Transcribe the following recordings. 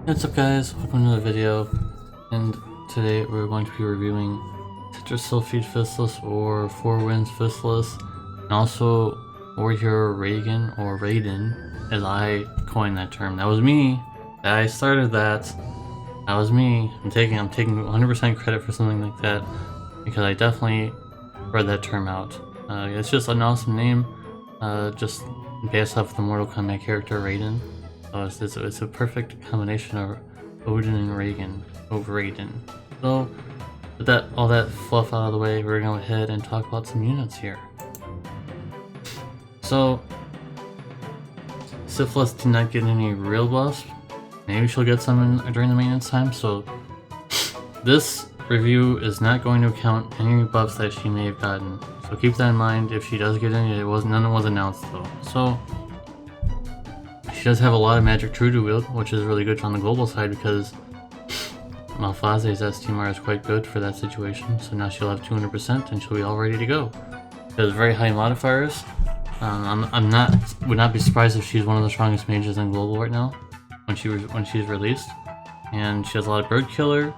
What's up guys, welcome to another video, and today we're going to be reviewing Tetrasulfide Physalis or Four Winds Physalis, and also Warrior Raegan or Raiden, as I coined that term. That was me. I started that. That was me. I'm taking 100% credit for something like that because I definitely read that term out. It's just an awesome name, just based off the Mortal Kombat character Raiden. It's a perfect combination of Odin and Raegan over Raiden. So, with all that fluff out of the way, we're gonna go ahead and talk about some units here. So, Syphilis did not get any real buffs. Maybe she'll get some during the maintenance time. So, this review is not going to count any buffs that she may have gotten. So keep that in mind. If she does get any, none was announced though. So. She does have a lot of magic true to wield, which is really good on the global side because Malphase's STMR is quite good for that situation. So now she'll have 200% and she'll be all ready to go. She has very high modifiers. Would not be surprised if she's one of the strongest mages in global right now when she's released. And she has a lot of bird killer,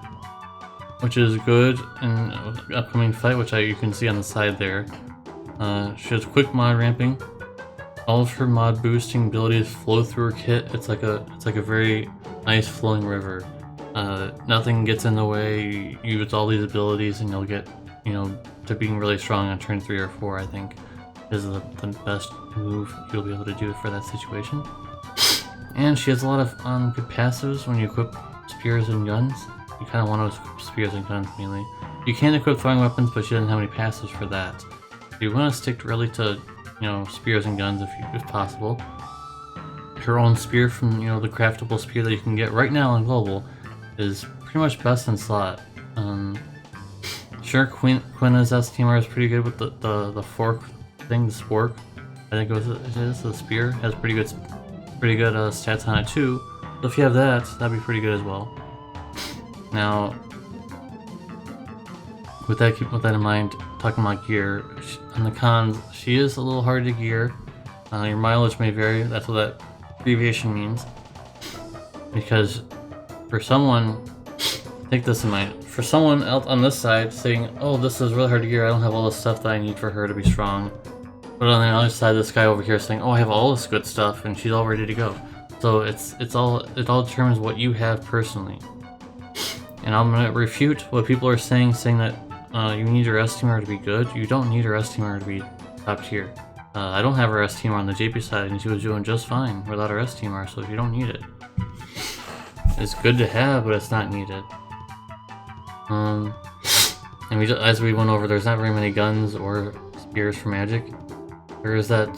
which is good in the upcoming fight, which you can see on the side there. She has quick mod ramping. All of her mod boosting abilities flow through her kit. It's like a very nice flowing river. Nothing gets in the way. You use all these abilities and you'll get, to being really strong on turn 3 or 4, I think, is the best move you'll be able to do for that situation. And she has a lot of good passives when you equip spears and guns. You kind of want to equip spears and guns mainly. You can equip throwing weapons, but she doesn't have any passives for that. You want to stick really to spears and guns if possible. Her own spear from the craftable spear that you can get right now in global is pretty much best in slot. Sure, Quina's STMR is pretty good with the fork thing, the spork. I think it is the spear has pretty good stats on it too. So if you have that, that'd be pretty good as well. Now, with that in mind, talking about gear, on the cons, she is a little hard to gear. Your mileage may vary, that's what that abbreviation means. Because for someone, take this in mind, for someone else on this side saying, oh, this is really hard to gear, I don't have all the stuff that I need for her to be strong. But on the other side, this guy over here saying, oh, I have all this good stuff and she's all ready to go. So it all determines what you have personally. And I'm gonna refute what people are saying that you need your STMR to be good. You don't need her STMR to be top tier. I don't have her STMR on the JP side and she was doing just fine without her STMR, so you don't need it. It's good to have, but it's not needed. And as we went over, there's not very many guns or spears for magic. There is that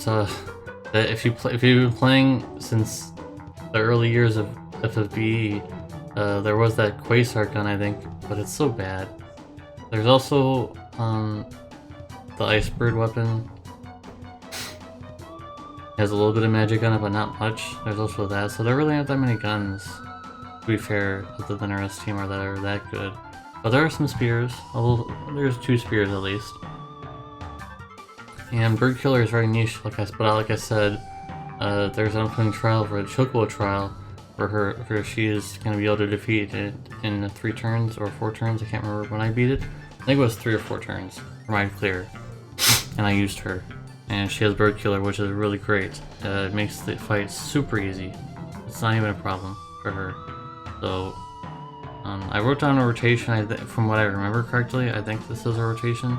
if you've been playing since the early years of FFBE, there was that Quasar gun, I think, but it's so bad. There's also the Ice Bird weapon. Has a little bit of magic on it, but not much. There's also that, so there really aren't that many guns, to be fair, other than our STMR that are that good. But there are some spears, although there's 2 spears at least. And Bird Killer is very niche, like I said, there's an upcoming trial for the Chocobo trial, where she is going to be able to defeat it in 3 turns or 4 turns. I can't remember when I beat it. I think it was 3 or 4 turns for my clear, and I used her. And she has Bird Killer, which is really great. It makes the fight super easy. It's not even a problem for her. So I wrote down a rotation. From what I remember correctly, I think this is a rotation.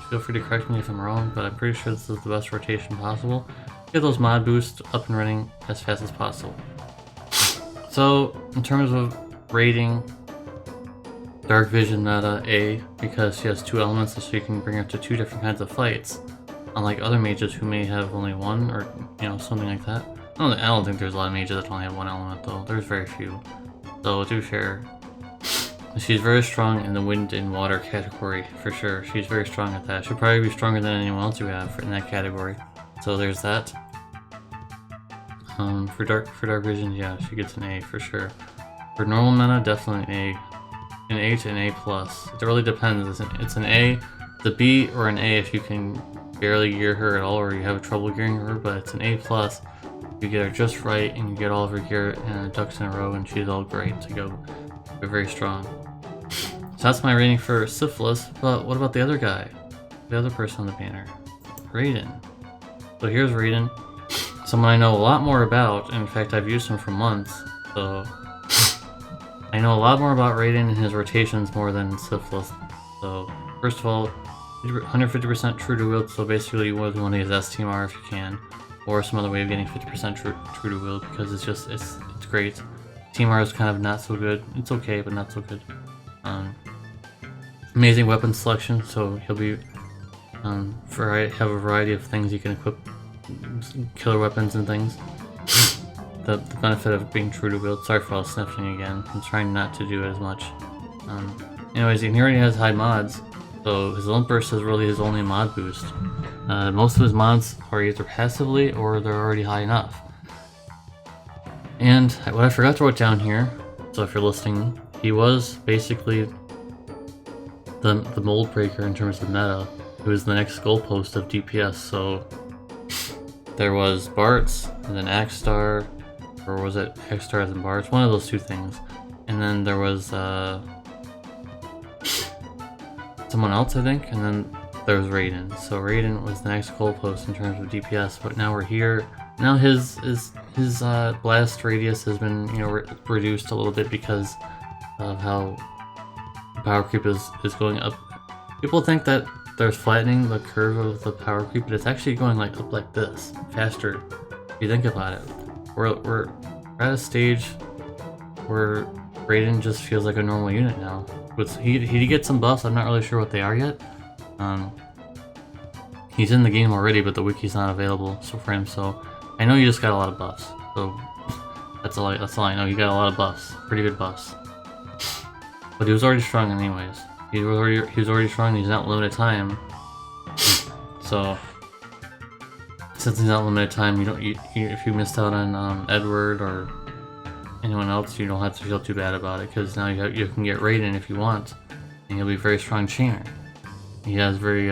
Feel free to correct me if I'm wrong, but I'm pretty sure this is the best rotation possible. Get those mod boosts up and running as fast as possible. So, in terms of rating, Dark Vision meta A, because she has 2 elements, so you can bring her to 2 different kinds of fights. Unlike other mages who may have only 1, or something like that. I don't think there's a lot of mages that only have 1 element though. There's very few. So to be fair, she's very strong in the wind and water category for sure. She's very strong at that. She'll probably be stronger than anyone else you have in that category. So there's that. For dark vision, yeah, she gets an A for sure. For normal meta, definitely an A to an A plus. It really depends. It's an A, the B, or an A if you can barely gear her at all, or you have trouble gearing her. But it's an A plus you get her just right, and you get all of her gear and ducks in a row, and she's all great to go. They're very strong. So that's my rating for Syphilis, but what about the other guy? The other person on the banner? Raegan. So here's Raegan, someone I know a lot more about. In fact, I've used him for months, so I know a lot more about Raegan and his rotations more than Syphilis. So first of all, 150% true to wield, so basically you want to use S Team R if you can, or some other way of getting 50% true to wield, because it's great. Team R is kind of not so good. It's okay, but not so good. Amazing weapon selection, so he'll be have a variety of things you can equip, killer weapons and things. The benefit of being true to wield. Sorry for all sniffling again. I'm trying not to do it as much. Anyways, he already has high mods, so his Limp Burst is really his only mod boost. Most of his mods are either passively or they're already high enough. And what I forgot to write down here, so if you're listening, he was basically the mold breaker in terms of meta. It was the next goalpost of DPS, so there was Bart's, and then Axstar, or was it Axstar and Bart's? One of those two things. And then there was someone else, I think, and then there was Raegan. So Raegan was the next goalpost in terms of DPS, but now we're here. Now his blast radius has been, reduced a little bit because of how power creep is going up. People think that there's flattening the curve of the power creep, but it's actually going up like this, faster. If you think about it, we're at a stage where Raegan just feels like a normal unit now. He gets some buffs. I'm not really sure what they are yet. He's in the game already, but the wiki's not available for him. So I know you just got a lot of buffs. So that's all I know. You got a lot of buffs, pretty good buffs. But he was already strong anyways. He was already strong. He's not limited time. So since he's not limited time, if you missed out on Edward or anyone else, you don't have to feel too bad about it, because now you can get Raegan if you want, and he'll be a very strong chainer. He has very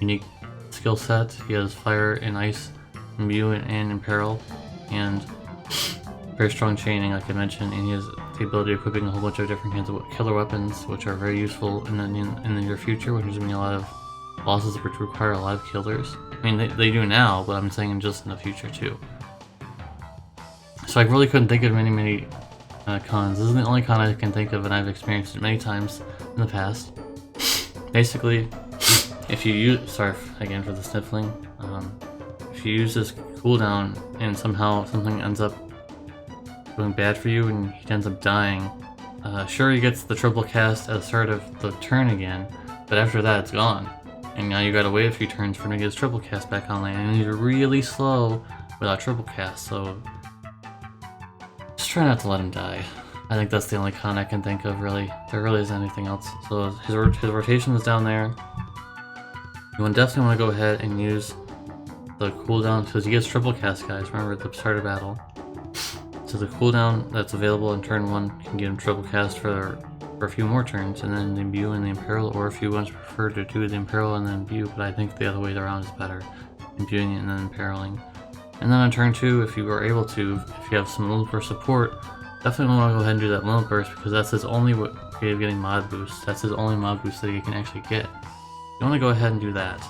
unique skill set. He has fire and ice, imbue and imperil, and very strong chaining, like I mentioned, and he has the ability of equipping a whole bunch of different kinds of killer weapons, which are very useful in the near future, which is going to be a lot of bosses which require a lot of killers. I mean, they do now, but I'm saying just in the future too. So I really couldn't think of many cons. This is the only con I can think of, and I've experienced it many times in the past. Basically, if you use, sorry again for the sniffling, if you use this cooldown and somehow something ends up going bad for you and he ends up dying, sure, he gets the triple cast at the start of the turn again, but after that it's gone. And now you gotta wait a few turns for him to get his triple cast back online, and he's really slow without triple cast, so just try not to let him die. I think that's the only con I can think of, really. There really isn't anything else. So his rotation is down there. You definitely want to go ahead and use the cooldown, because he gets triple cast, guys, remember, at the start of battle. So the cooldown that's available in turn 1 can get him triple cast for a few more turns, and then the imbue and the imperil, or if you want to prefer to do the imperil and then imbue, but I think the other way around is better, imbuing it and then imperiling. And then on turn 2, if you are able to, if you have some Limp Burst support, definitely want to go ahead and do that Limp Burst, because that's his only way of getting mod boosts. That's his only mod boost that he can actually get. You want to go ahead and do that.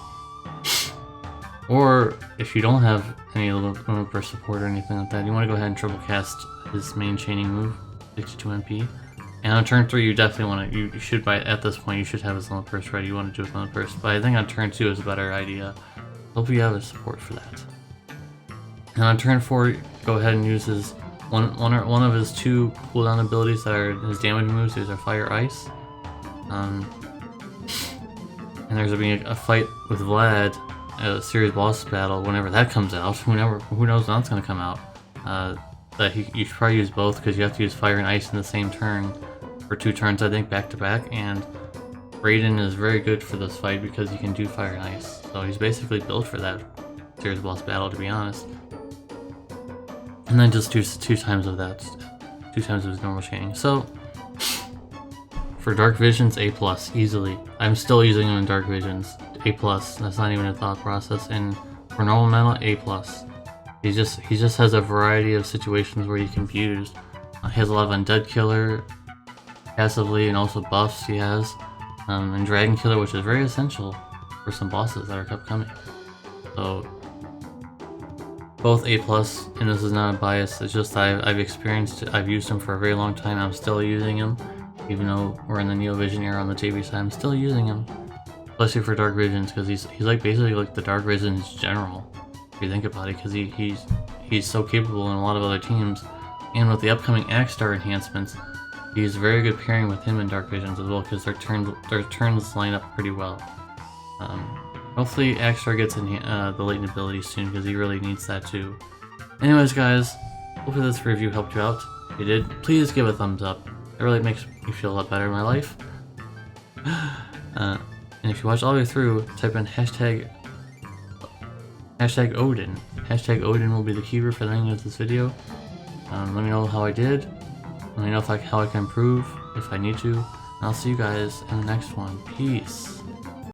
Or if you don't have any Limp Burst support or anything like that, you want to go ahead and triple cast his main chaining move, 62 MP. And on turn 3, you definitely want to, you should, at this point, you should have his Limp Burst ready. You want to do his Limp Burst, but I think on turn 2 is a better idea. Hope you have his support for that. And on turn 4, go ahead and use his one of his 2 cooldown abilities that are his damage moves. These are Fire, Ice. And there's going to be a fight with Vlad, a series boss battle, whenever that comes out. Who knows when that's going to come out. That you should probably use both, because you have to use Fire and Ice in the same turn for 2 turns, I think, back to back. And Raegan is very good for this fight because he can do Fire and Ice. So he's basically built for that series boss battle, to be honest. And then just do 2 times of that, 2 times of his normal chaining. So for Dark Visions, A+, easily. I'm still using him in Dark Visions, A+. That's not even a thought process. And for normal metal, A+. He just has a variety of situations where he can be used. He has a lot of undead killer passively, and also buffs he has, and dragon killer, which is very essential for some bosses that are upcoming. So both A+, and this is not a bias. It's just I've experienced it. I've used him for a very long time. I'm still using him, even though we're in the Neo Vision era on the JV side. I'm still using him, especially for Dark Visions, because he's like basically like the Dark Visions general. If you think about it, because he's so capable in a lot of other teams, and with the upcoming Axstar enhancements, he's very good pairing with him in Dark Visions as well, because their turns line up pretty well. Hopefully Axstar gets in the latent ability soon, because he really needs that too. Anyways guys, hopefully this review helped you out. If you did, please give a thumbs up. It really makes me feel a lot better in my life. And if you watch all the way through, type in hashtag Odin. Hashtag Odin will be the keyword for the ending of this video. Let me know how I did. Let me know how I can improve if I need to. And I'll see you guys in the next one. Peace.